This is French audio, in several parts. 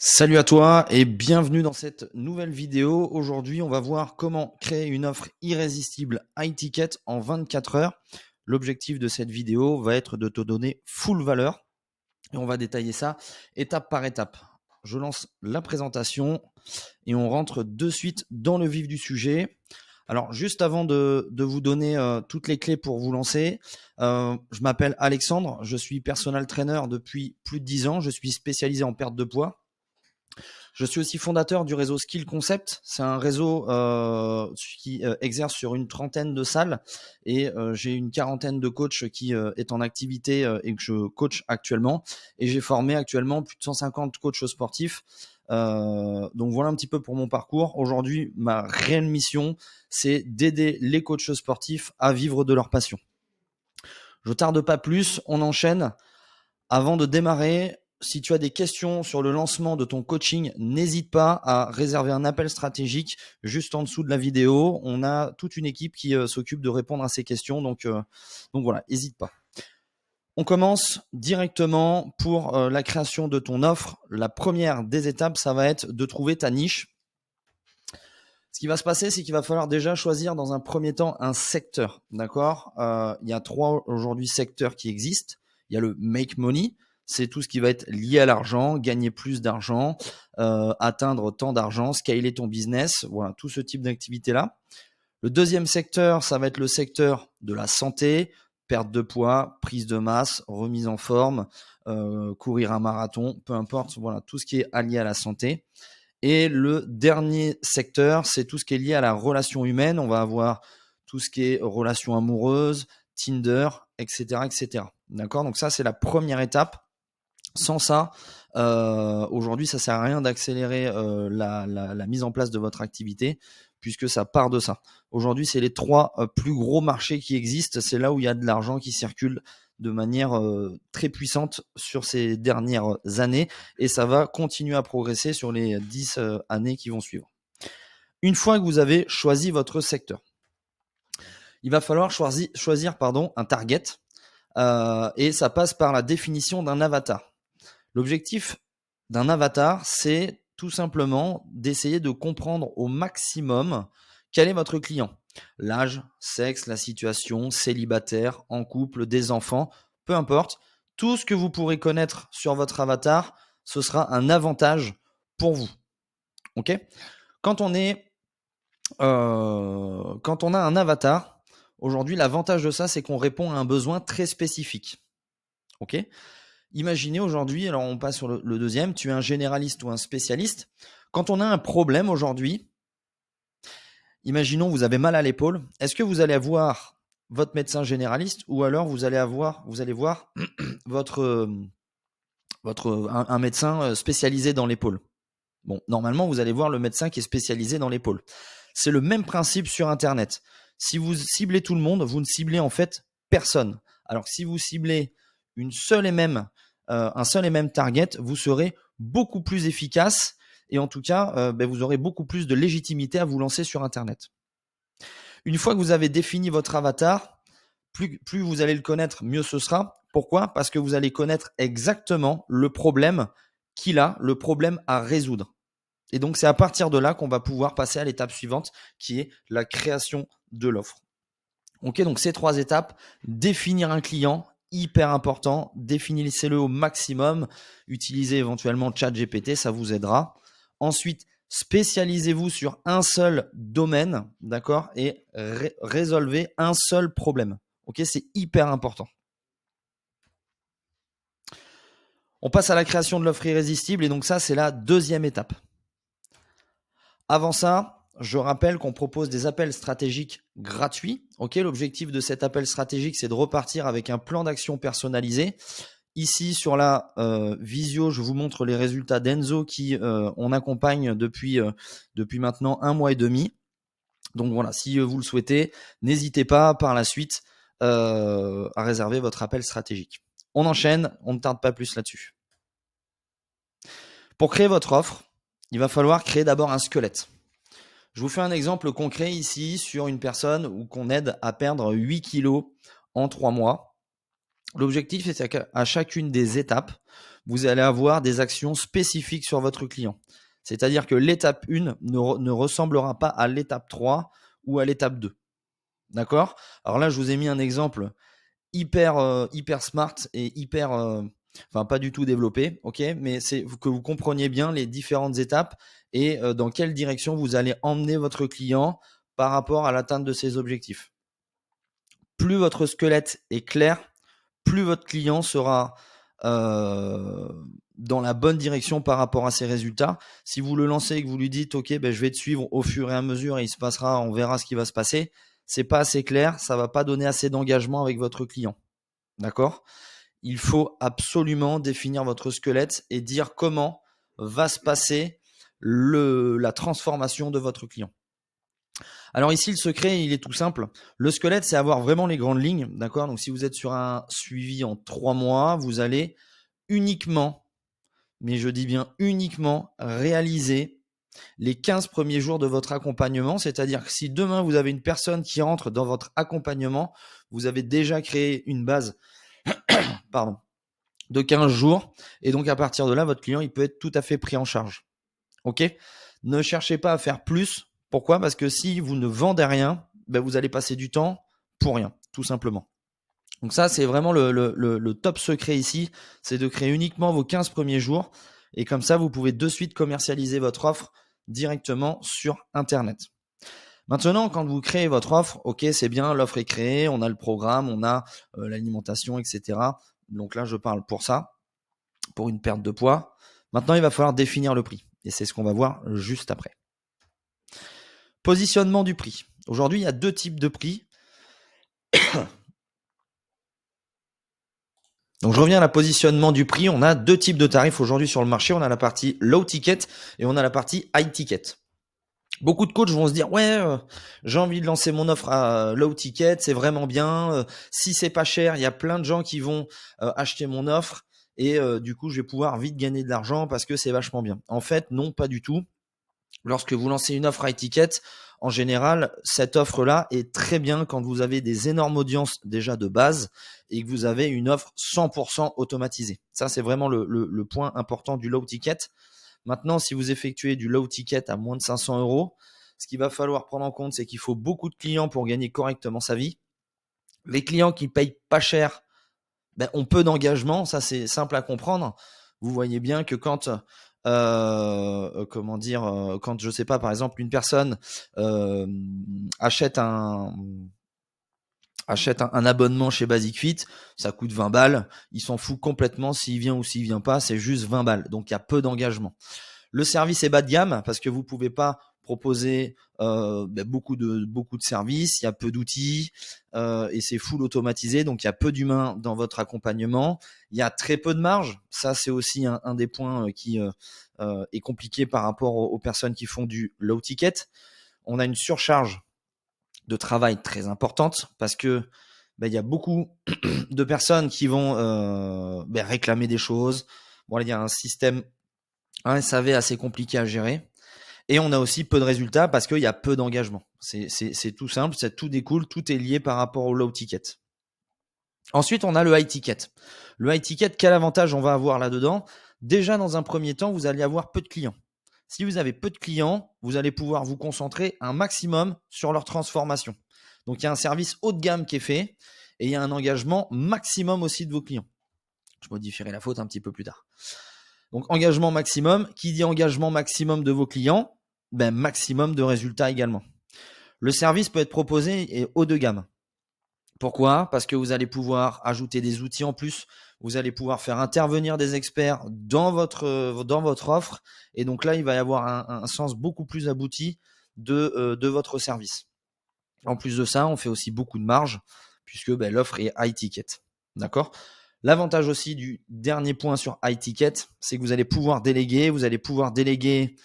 Salut à toi et bienvenue dans cette nouvelle vidéo. Aujourd'hui, on va voir comment créer une offre irrésistible high ticket en 24 heures. L'objectif de cette vidéo va être de te donner full valeur et on va détailler ça étape par étape. Je lance la présentation et on rentre de suite dans le vif du sujet. Alors, juste avant de vous donner toutes les clés pour vous lancer, je m'appelle Alexandre, je suis personal trainer depuis plus de 10 ans, je suis spécialisé en perte de poids. Je suis aussi fondateur du réseau Skill Concept. C'est un réseau qui exerce sur une trentaine de salles et j'ai une quarantaine de coachs qui est en activité et que je coach actuellement. Et j'ai formé actuellement plus de 150 coachs sportifs. Donc voilà un petit peu pour mon parcours. Aujourd'hui, ma réelle mission, c'est d'aider les coachs sportifs à vivre de leur passion. Je tarde pas plus, on enchaîne. Avant de démarrer, si tu as des questions sur le lancement de ton coaching, n'hésite pas à réserver un appel stratégique juste en dessous de la vidéo. On a toute une équipe qui s'occupe de répondre à ces questions. Donc voilà, n'hésite pas. On commence directement pour la création de ton offre. La première des étapes, ça va être de trouver ta niche. Ce qui va se passer, c'est qu'il va falloir déjà choisir dans un premier temps un secteur. D'accord, il y a 3 aujourd'hui secteurs qui existent. Il y a le make money, c'est tout ce qui va être lié à l'argent, gagner plus d'argent, atteindre tant d'argent, scaler ton business, voilà, tout ce type d'activité-là. Le deuxième secteur, ça va être le secteur de la santé, perte de poids, prise de masse, remise en forme, courir un marathon, peu importe, voilà, tout ce qui est lié à la santé. Et le dernier secteur, c'est tout ce qui est lié à la relation humaine. On va avoir tout ce qui est relations amoureuses, Tinder, etc., etc. D'accord? Donc ça, c'est la première étape. Sans ça, aujourd'hui, ça sert à rien d'accélérer la mise en place de votre activité puisque ça part de ça. Aujourd'hui, c'est les 3 plus gros marchés qui existent. C'est là où il y a de l'argent qui circule de manière très puissante sur ces dernières années et ça va continuer à progresser sur les 10 années qui vont suivre. Une fois que vous avez choisi votre secteur, il va falloir choisir un target et ça passe par la définition d'un avatar. L'objectif d'un avatar, c'est tout simplement d'essayer de comprendre au maximum quel est votre client. L'âge, sexe, la situation, célibataire, en couple, des enfants, peu importe. Tout ce que vous pourrez connaître sur votre avatar, ce sera un avantage pour vous. Ok ? Quand on a un avatar, aujourd'hui, l'avantage de ça, c'est qu'on répond à un besoin très spécifique. Ok ? Imaginez aujourd'hui, alors on passe sur le deuxième, tu es un généraliste ou un spécialiste. Quand on a un problème aujourd'hui, imaginons vous avez mal à l'épaule, est-ce que vous allez voir votre médecin généraliste ou alors vous allez voir votre, un médecin spécialisé dans l'épaule? Bon, normalement, vous allez voir le médecin qui est spécialisé dans l'épaule. C'est le même principe sur Internet. Si vous ciblez tout le monde, vous ne ciblez en fait personne. Alors que si vous ciblez un seul et même target, vous serez beaucoup plus efficace et en tout cas, vous aurez beaucoup plus de légitimité à vous lancer sur Internet. Une fois que vous avez défini votre avatar, plus vous allez le connaître, mieux ce sera. Pourquoi ? Parce que vous allez connaître exactement le problème qu'il a, le problème à résoudre. Et donc, c'est à partir de là qu'on va pouvoir passer à l'étape suivante, qui est la création de l'offre. Ok, donc ces 3 étapes, définir un client, hyper important, définissez-le au maximum, utilisez éventuellement ChatGPT, ça vous aidera. Ensuite, spécialisez-vous sur un seul domaine, d'accord, et résolvez un seul problème. Ok, c'est hyper important. On passe à la création de l'offre irrésistible et donc ça, c'est la deuxième étape. Avant ça, je rappelle qu'on propose des appels stratégiques gratuits. Ok, l'objectif de cet appel stratégique, c'est de repartir avec un plan d'action personnalisé. Ici, sur la visio, je vous montre les résultats d'Enzo qui on accompagne depuis maintenant 1 mois et demi. Donc voilà, si vous le souhaitez, n'hésitez pas par la suite à réserver votre appel stratégique. On enchaîne, on ne tarde pas plus là-dessus. Pour créer votre offre, il va falloir créer d'abord un squelette. Je vous fais un exemple concret ici sur une personne où qu'on aide à perdre 8 kilos en 3 mois. L'objectif, c'est qu'à chacune des étapes, vous allez avoir des actions spécifiques sur votre client. C'est-à-dire que l'étape 1 ne ressemblera pas à l'étape 3 ou à l'étape 2. D'accord? Alors là, je vous ai mis un exemple hyper smart et enfin pas du tout développé, ok? Mais c'est que vous compreniez bien les différentes étapes et dans quelle direction vous allez emmener votre client par rapport à l'atteinte de ses objectifs. Plus votre squelette est clair, plus votre client sera dans la bonne direction par rapport à ses résultats. Si vous le lancez et que vous lui dites ok, je vais te suivre au fur et à mesure et on verra ce qui va se passer, c'est pas assez clair, ça va pas donner assez d'engagement avec votre client. D'accord? Il faut absolument définir votre squelette et dire comment va se passer la transformation de votre client. Alors ici, le secret, il est tout simple. Le squelette, c'est avoir vraiment les grandes lignes. D'accord? Donc si vous êtes sur un suivi en 3 mois, vous allez uniquement, mais je dis bien uniquement, réaliser les 15 premiers jours de votre accompagnement. C'est-à-dire que si demain, vous avez une personne qui rentre dans votre accompagnement, vous avez déjà créé une base pardon, de 15 jours. Et donc, à partir de là, votre client, il peut être tout à fait pris en charge. OK? Ne cherchez pas à faire plus. Pourquoi? Parce que si vous ne vendez rien, vous allez passer du temps pour rien, tout simplement. Donc ça, c'est vraiment le top secret ici, c'est de créer uniquement vos 15 premiers jours. Et comme ça, vous pouvez de suite commercialiser votre offre directement sur Internet. Maintenant, quand vous créez votre offre, ok, c'est bien, l'offre est créée, on a le programme, on a l'alimentation, etc. Donc là, je parle pour ça, pour une perte de poids. Maintenant, il va falloir définir le prix. Et c'est ce qu'on va voir juste après. Positionnement du prix. Aujourd'hui, il y a 2 types de prix. Donc je reviens à la positionnement du prix. On a 2 types de tarifs aujourd'hui sur le marché. On a la partie low ticket et on a la partie high ticket. Beaucoup de coachs vont se dire ouais, j'ai envie de lancer mon offre à low ticket, c'est vraiment bien. Si c'est pas cher, il y a plein de gens qui vont acheter mon offre et du coup je vais pouvoir vite gagner de l'argent parce que c'est vachement bien. En fait, non, pas du tout. Lorsque vous lancez une offre high ticket, en général, cette offre-là est très bien quand vous avez des énormes audiences déjà de base et que vous avez une offre 100% automatisée. Ça, c'est vraiment le point important du low ticket. Maintenant, si vous effectuez du low ticket à moins de 500 euros, ce qu'il va falloir prendre en compte, c'est qu'il faut beaucoup de clients pour gagner correctement sa vie. Les clients qui payent pas cher ont peu d'engagement, ça c'est simple à comprendre. Vous voyez bien que quand quand je sais pas, par exemple, une personne achète un abonnement chez Basic Fit, ça coûte 20 balles, il s'en fout complètement s'il vient ou s'il vient pas, c'est juste 20 balles, donc il y a peu d'engagement. Le service est bas de gamme parce que vous pouvez pas proposer beaucoup de services, il y a peu d'outils et c'est full automatisé, donc il y a peu d'humains dans votre accompagnement. Il y a très peu de marge, ça c'est aussi un des points qui est compliqué par rapport aux personnes qui font du low ticket. On a une surcharge de travail très importante parce que il y a beaucoup de personnes qui vont réclamer des choses. Bon, il y a un système, un SAV assez compliqué à gérer. Et on a aussi peu de résultats parce qu'il y a peu d'engagement. C'est tout simple, ça tout découle, tout est lié par rapport au low ticket. Ensuite, on a le high ticket. Le high ticket, quel avantage on va avoir là-dedans? Déjà, dans un premier temps, vous allez avoir peu de clients. Si vous avez peu de clients, vous allez pouvoir vous concentrer un maximum sur leur transformation. Donc, il y a un service haut de gamme qui est fait et il y a un engagement maximum aussi de vos clients. Je modifierai la faute un petit peu plus tard. Donc, engagement maximum. Qui dit engagement maximum de vos clients? Maximum de résultats également. Le service peut être proposé et haut de gamme. Pourquoi? Parce que vous allez pouvoir ajouter des outils en plus. Vous allez pouvoir faire intervenir des experts dans votre offre. Et donc là, il va y avoir un sens beaucoup plus abouti de votre service. En plus de ça, on fait aussi beaucoup de marge puisque l'offre est high ticket. D'accord? L'avantage aussi du dernier point sur high ticket, c'est que vous allez pouvoir déléguer. Vous allez pouvoir déléguer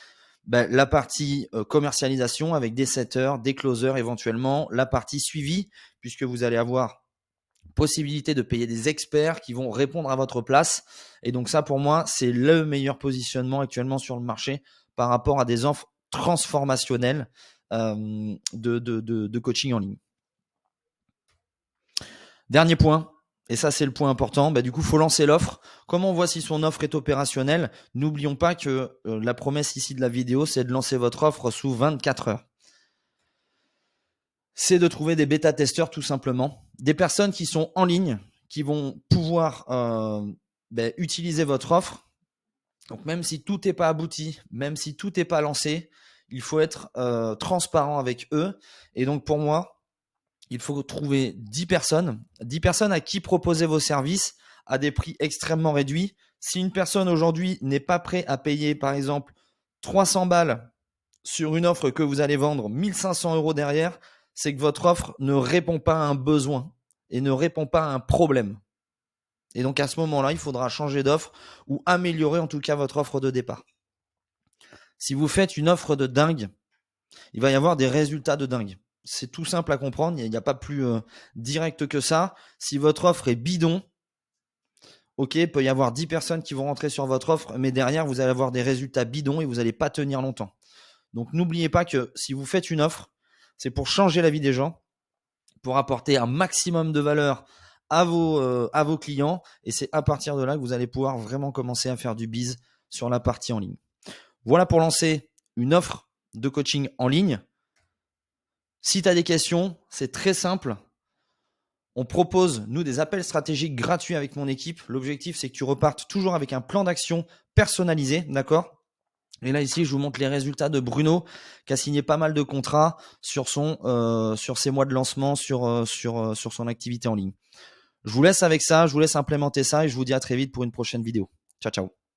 la partie commercialisation avec des setters, des closers éventuellement, la partie suivi, puisque vous allez avoir possibilité de payer des experts qui vont répondre à votre place. Et donc ça, pour moi, c'est le meilleur positionnement actuellement sur le marché par rapport à des offres transformationnelles de coaching en ligne. Dernier point, Et ça, c'est le point important. Du coup, il faut lancer l'offre. Comment on voit si son offre est opérationnelle? N'oublions pas que la promesse ici de la vidéo, c'est de lancer votre offre sous 24 heures. C'est de trouver des bêta-testeurs tout simplement. Des personnes qui sont en ligne, qui vont pouvoir utiliser votre offre. Donc même si tout n'est pas abouti, même si tout n'est pas lancé, il faut être transparent avec eux. Et donc pour moi, il faut trouver 10 personnes à qui proposer vos services à des prix extrêmement réduits. Si une personne aujourd'hui n'est pas prête à payer par exemple 300 balles sur une offre que vous allez vendre 1500 € derrière, c'est que votre offre ne répond pas à un besoin et ne répond pas à un problème. Et donc à ce moment-là, il faudra changer d'offre ou améliorer en tout cas votre offre de départ. Si vous faites une offre de dingue, il va y avoir des résultats de dingue. C'est tout simple à comprendre, il n'y a pas plus direct que ça. Si votre offre est bidon, ok, il peut y avoir 10 personnes qui vont rentrer sur votre offre, mais derrière, vous allez avoir des résultats bidons et vous n'allez pas tenir longtemps. Donc n'oubliez pas que si vous faites une offre, c'est pour changer la vie des gens, pour apporter un maximum de valeur à vos clients, et c'est à partir de là que vous allez pouvoir vraiment commencer à faire du biz sur la partie en ligne. Voilà pour lancer une offre de coaching en ligne. Si tu as des questions, c'est très simple. On propose, nous, des appels stratégiques gratuits avec mon équipe. L'objectif, c'est que tu repartes toujours avec un plan d'action personnalisé, d'accord ? Et là, ici, je vous montre les résultats de Bruno, qui a signé pas mal de contrats sur ses mois de lancement, sur son activité en ligne. Je vous laisse avec ça, je vous laisse implémenter ça et je vous dis à très vite pour une prochaine vidéo. Ciao, ciao.